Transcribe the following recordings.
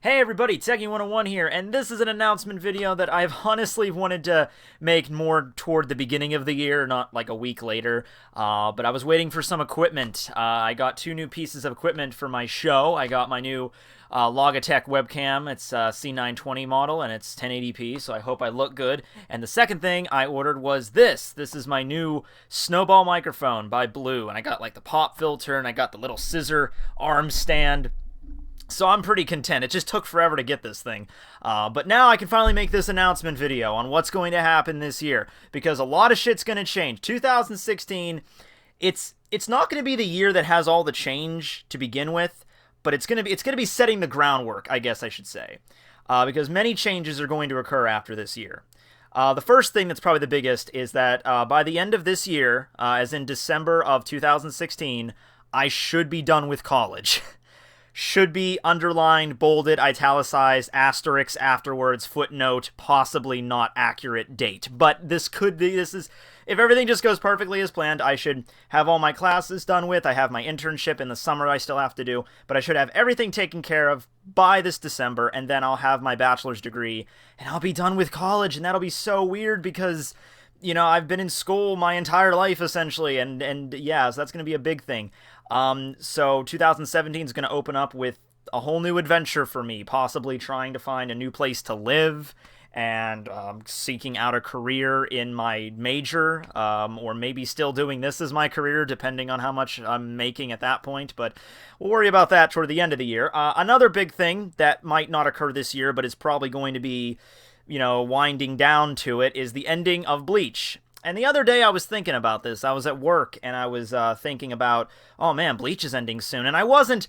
Hey everybody, Tekking101 here, and this is an announcement video that I've honestly wanted to make more toward the beginning of the year, not like a week later, but I was waiting for some equipment. I got two new pieces of equipment for my show. I got my new Logitech webcam. It's a C920 model, and it's 1080p, so I hope I look good. And the second thing I ordered was this. This is my new snowball microphone by Blue, and I got like the pop filter, and I got the little scissor arm stand. So I'm pretty content. It just took forever to get this thing. But now I can finally make this announcement video on what's going to happen this year. Because a lot of shit's going to change. 2016, it's not going to be the year that has all the change to begin with. But it's going to be setting the groundwork, I guess I should say. Because many changes are going to occur after this year. The first thing that's probably the biggest is that by the end of this year, as in December of 2016, I should be done with college. Should be underlined, bolded, italicized, asterisk afterwards, footnote, possibly not accurate date. But this is, if everything just goes perfectly as planned, I should have all my classes done with. I have my internship in the summer I still have to do, but I should have everything taken care of by this December, and then I'll have my bachelor's degree, and I'll be done with college, and that'll be so weird because, you know, I've been in school my entire life, essentially, and yeah, so that's going to be a big thing. So 2017 is going to open up with a whole new adventure for me, possibly trying to find a new place to live, and seeking out a career in my major, or maybe still doing this as my career, depending on how much I'm making at that point, but we'll worry about that toward the end of the year. Another big thing that might not occur this year, but is probably going to be, you know, winding down to it, is the ending of Bleach. And the other day I was thinking about this. I was at work and I was thinking about, oh man, Bleach is ending soon. And I wasn't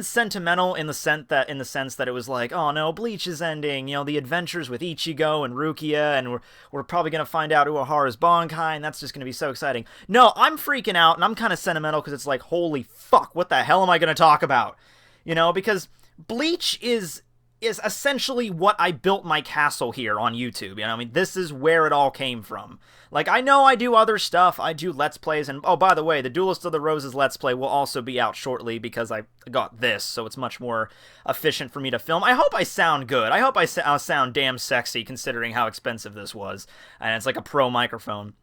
sentimental in the sense that it was like, oh no, Bleach is ending. You know, the adventures with Ichigo and Rukia, and we're probably gonna find out Uehara's Bankai, and that's just gonna be so exciting. No, I'm freaking out, and I'm kind of sentimental because it's like, holy fuck, what the hell am I gonna talk about? You know, because Bleach is essentially what I built my castle here on YouTube. You know, I mean, this is where it all came from. Like, I know I do other stuff. I do Let's Plays, and oh, by the way, the Duelist of the Roses Let's Play will also be out shortly because I got this, so it's much more efficient for me to film. I hope I sound good. I hope I sound damn sexy considering how expensive this was, and it's like a pro microphone.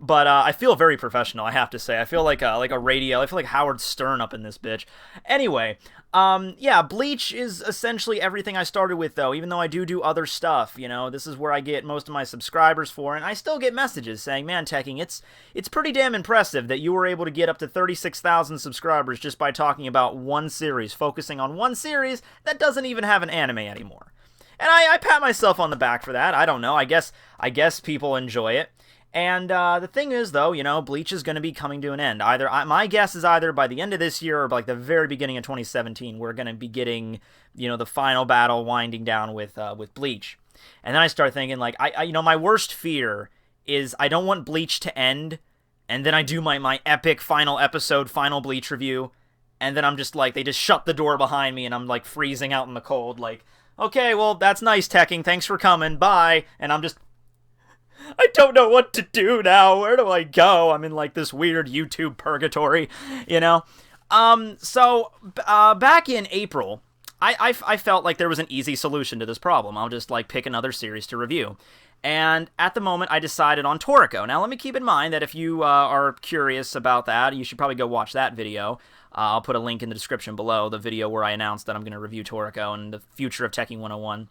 But I feel very professional, I have to say. I feel like a radio. I feel like Howard Stern up in this bitch. Anyway, yeah, Bleach is essentially everything I started with, though, even though I do other stuff. You know, this is where I get most of my subscribers for, and I still get messages saying, man, Tekking, it's pretty damn impressive that you were able to get up to 36,000 subscribers just by talking about one series, focusing on one series that doesn't even have an anime anymore. And I pat myself on the back for that. I don't know. I guess people enjoy it. And the thing is, though, you know, Bleach is going to be coming to an end. My guess is either by the end of this year or by like the very beginning of 2017, we're going to be getting, you know, the final battle winding down with Bleach. And then I start thinking, like, you know, my worst fear is I don't want Bleach to end, and then I do my epic final episode, final Bleach review, and then I'm just like, they just shut the door behind me, and I'm like freezing out in the cold, like, okay, well, that's nice, Tekking, thanks for coming, bye, and I don't know what to do now. Where do I go? I'm in like this weird YouTube purgatory, you know? So back in April, I felt like there was an easy solution to this problem. I'll just like pick another series to review. And at the moment, I decided on Toriko. Now, let me keep in mind that if you are curious about that, you should probably go watch that video. I'll put a link in the description below, the video where I announced that I'm going to review Toriko and the future of Tekking101.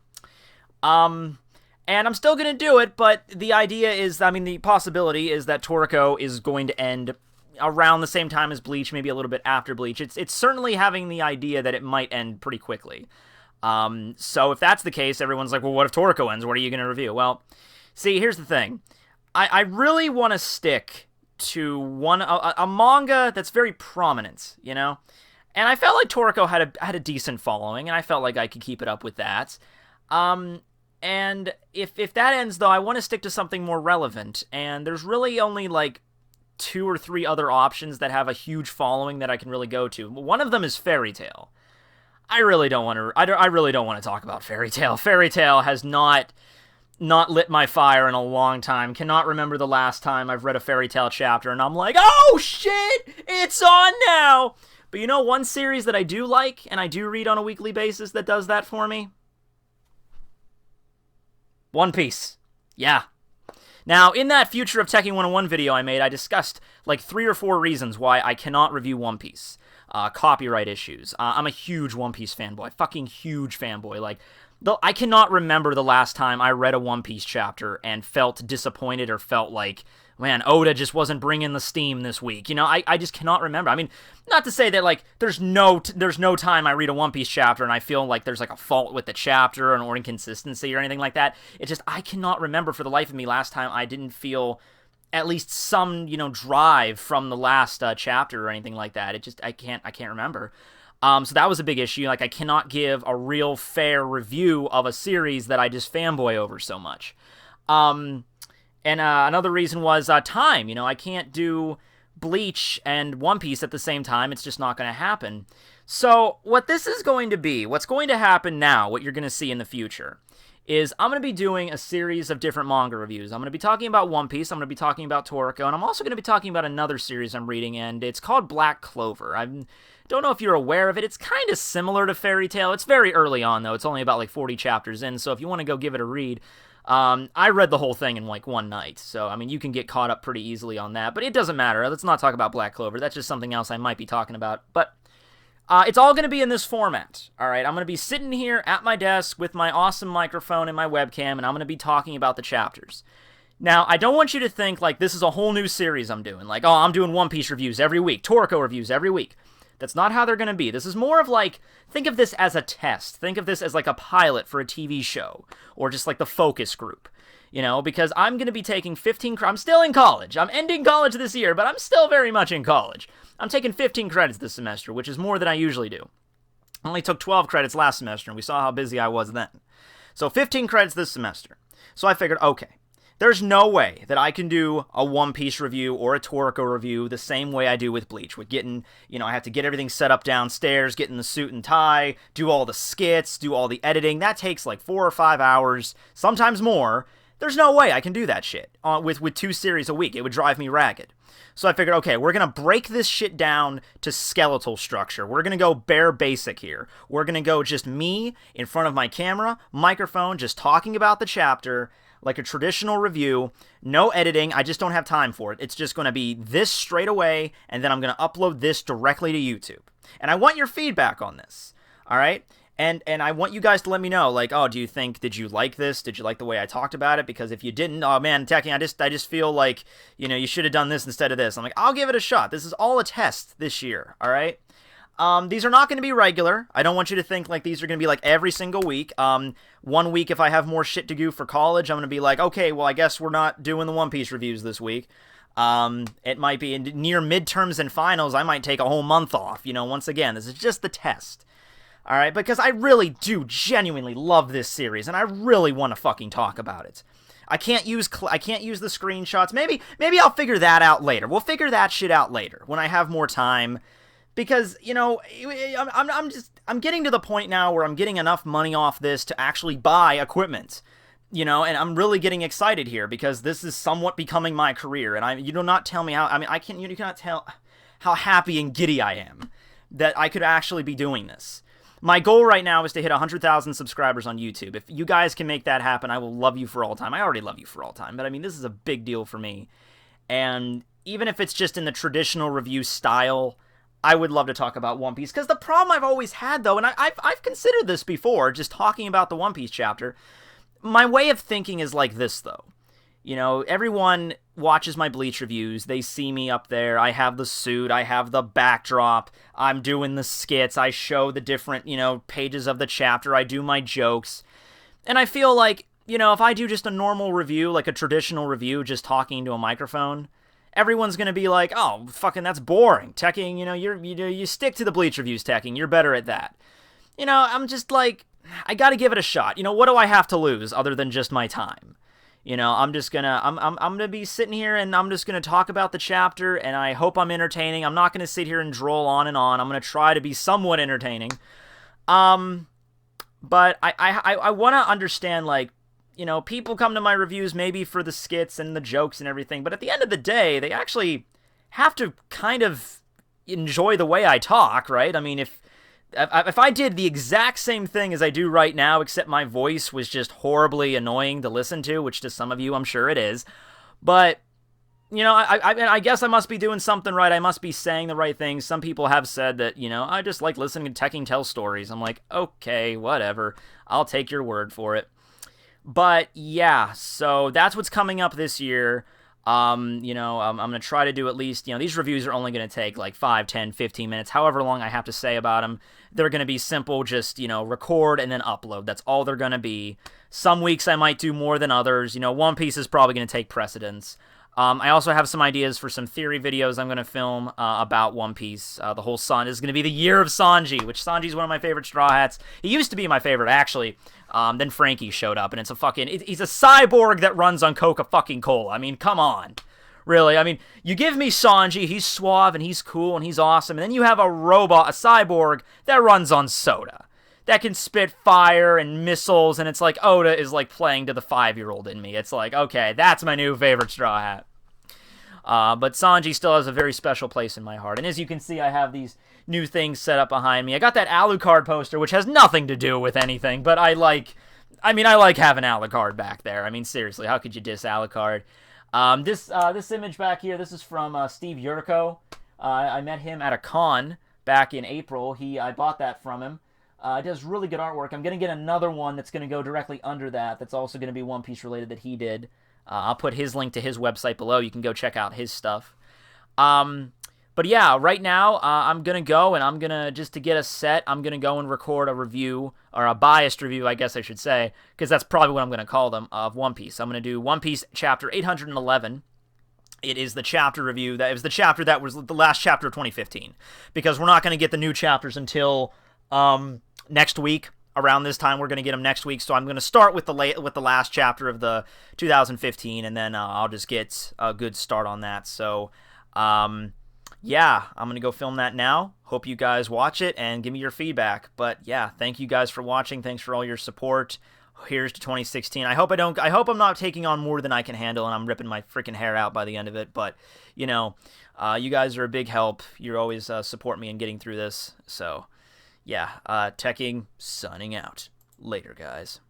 And I'm still going to do it, but the idea is, I mean, the possibility is that Toriko is going to end around the same time as Bleach, maybe a little bit after Bleach. It's certainly having the idea that it might end pretty quickly. So if that's the case, everyone's like, well, what if Toriko ends? What are you going to review? Well, see, here's the thing. I really want to stick to a manga that's very prominent, you know? And I felt like Toriko had a decent following, and I felt like I could keep it up with that. And if that ends, though, I want to stick to something more relevant, and there's really only, like, 2 or 3 other options that have a huge following that I can really go to. One of them is Fairy Tail. I really don't want to talk about Fairy Tail. Fairy Tail has not lit my fire in a long time. Cannot remember the last time I've read a Fairy Tail chapter, and I'm like, oh, shit, it's on now! But you know one series that I do like, and I do read on a weekly basis that does that for me? One Piece. Yeah. Now, in that Future of Tekking101 video I made, I discussed like 3 or 4 reasons why I cannot review One Piece. Copyright issues. I'm a huge One Piece fanboy. Fucking huge fanboy. Like, I cannot remember the last time I read a One Piece chapter and felt disappointed or felt like, man, Oda just wasn't bringing the steam this week. You know, I just cannot remember. I mean, not to say that, like, there's no time I read a One Piece chapter and I feel like there's, like, a fault with the chapter or inconsistency or anything like that. It's just, I cannot remember for the life of me last time I didn't feel at least some, you know, drive from the last chapter or anything like that. It just, I can't remember. So that was a big issue. Like, I cannot give a real fair review of a series that I just fanboy over so much. And another reason was time. You know, I can't do Bleach and One Piece at the same time. It's just not going to happen. So what this is going to be, what's going to happen now, what you're going to see in the future, is I'm going to be doing a series of different manga reviews. I'm going to be talking about One Piece, I'm going to be talking about Toriko, and I'm also going to be talking about another series I'm reading, and it's called Black Clover. I don't know if you're aware of it. It's kind of similar to Fairy Tail. It's very early on, though. It's only about like 40 chapters in, so if you want to go give it a read, I read the whole thing in like one night, so I mean, you can get caught up pretty easily on that, but it doesn't matter. Let's not talk about Black Clover. That's just something else I might be talking about, but it's all going to be in this format, all right? I'm going to be sitting here at my desk with my awesome microphone and my webcam, and I'm going to be talking about the chapters. Now, I don't want you to think like this is a whole new series I'm doing, like, oh, I'm doing One Piece reviews every week, Toriko reviews every week. That's not how they're going to be. This is more of like, think of this as a test. Think of this as like a pilot for a TV show, or just like the focus group, you know, because I'm going to be taking I'm still in college. I'm ending college this year, but I'm still very much in college. I'm taking 15 credits this semester, which is more than I usually do. I only took 12 credits last semester, and we saw how busy I was then. So 15 credits this semester. So I figured, okay, there's no way that I can do a One Piece review or a Toriko review the same way I do with Bleach. With getting, you know, I have to get everything set up downstairs, get in the suit and tie, do all the skits, do all the editing. That takes like 4 or 5 hours, sometimes more. There's no way I can do that shit with 2 series a week. It would drive me ragged. So I figured, okay, we're going to break this shit down to skeletal structure. We're going to go bare basic here. We're going to go just me in front of my camera, microphone, just talking about the chapter, like a traditional review, no editing. I just don't have time for it. It's just going to be this straight away, and then I'm going to upload this directly to YouTube. And I want your feedback on this, all right? And I want you guys to let me know, like, oh, did you like this? Did you like the way I talked about it? Because if you didn't, oh man, Tekking, I just feel like, you know, you should have done this instead of this. I'm like, I'll give it a shot. This is all a test this year, all right? These are not going to be regular. I don't want you to think like these are going to be like every single week. One week, if I have more shit to do for college, I'm going to be like, okay, well, I guess we're not doing the One Piece reviews this week. It might be near midterms and finals. I might take a whole month off. You know, once again, this is just the test. All right, because I really do genuinely love this series, and I really want to fucking talk about it. I can't use the screenshots. Maybe I'll figure that out later. We'll figure that shit out later when I have more time. Because, you know, I'm getting to the point now where I'm getting enough money off this to actually buy equipment. You know, and I'm really getting excited here because this is somewhat becoming my career. And you do not tell me how, I mean, you cannot tell how happy and giddy I am that I could actually be doing this. My goal right now is to hit 100,000 subscribers on YouTube. If you guys can make that happen, I will love you for all time. I already love you for all time, but I mean, this is a big deal for me. And even if it's just in the traditional review style, I would love to talk about One Piece. Because the problem I've always had, though, and I've considered this before, just talking about the One Piece chapter, my way of thinking is like this, though. You know, everyone watches my Bleach reviews. They see me up there. I have the suit. I have the backdrop. I'm doing the skits. I show the different, you know, pages of the chapter. I do my jokes. And I feel like, you know, if I do just a normal review, like a traditional review, just talking to a microphone, everyone's going to be like, oh, fucking that's boring. Tekking, you know, you stick to the Bleach reviews, Tekking. You're better at that. You know, I'm just like, I got to give it a shot. You know, what do I have to lose other than just my time? You know, I'm gonna be sitting here and I'm just gonna talk about the chapter, and I hope I'm entertaining. I'm not gonna sit here and droll on and on. I'm gonna try to be somewhat entertaining. But I want to understand, like, you know, people come to my reviews maybe for the skits and the jokes and everything, but at the end of the day, they actually have to kind of enjoy the way I talk, right? I mean, if I did the exact same thing as I do right now, except my voice was just horribly annoying to listen to, which to some of you I'm sure it is, but you know, I guess I must be doing something right. I must be saying the right things. Some people have said that, you know, I just like listening to Tekking tell stories. I'm like, okay, whatever. I'll take your word for it. But yeah, so that's what's coming up this year. You know, I'm going to try to do at least, you know, these reviews are only going to take like 5, 10, 15 minutes, however long I have to say about them. They're going to be simple, just, you know, record and then upload. That's all they're going to be. Some weeks I might do more than others. You know, One Piece is probably going to take precedence. I also have some ideas for some theory videos I'm going to film about One Piece. The whole This is going to be the year of Sanji, which Sanji's one of my favorite Straw Hats. He used to be my favorite, actually. Then Frankie showed up, and it's a fucking... he's a cyborg that runs on Coca-fucking-Cola. I mean, come on. Really, I mean, you give me Sanji, he's suave, and he's cool, and he's awesome, and then you have a robot, a cyborg, that runs on soda. That can spit fire and missiles, and it's like Oda is like playing to the 5-year-old in me. It's like, okay, that's my new favorite Straw Hat. But Sanji still has a very special place in my heart. And as you can see, I have these new things set up behind me. I got that Alucard poster, which has nothing to do with anything, but I like having Alucard back there. I mean, seriously, how could you diss Alucard? This image back here, this is from Steve Yurko. I met him at a con back in April. I bought that from him. It does really good artwork. I'm going to get another one that's going to go directly under that. That's also going to be One Piece related that he did. I'll put his link to his website below. You can go check out his stuff. But yeah, right now, I'm going to go and I'm going to, just to get us set, I'm going to go and record a review, or a biased review, I guess I should say, because that's probably what I'm going to call them, of One Piece. I'm going to do One Piece chapter 811. It is the chapter review. It was the chapter that was the last chapter of 2015, because we're not going to get the new chapters until next week. Around this time, we're going to get them next week, so I'm going to start with the last chapter of the 2015, and then I'll just get a good start on that. So, yeah, I'm going to go film that now. Hope you guys watch it and give me your feedback. But yeah, thank you guys for watching. Thanks for all your support. Here's to 2016. I hope I'm not taking on more than I can handle, and I'm ripping my freaking hair out by the end of it. But you know, you guys are a big help. You always support me in getting through this. So. Yeah, Tekking signing out. Later, guys.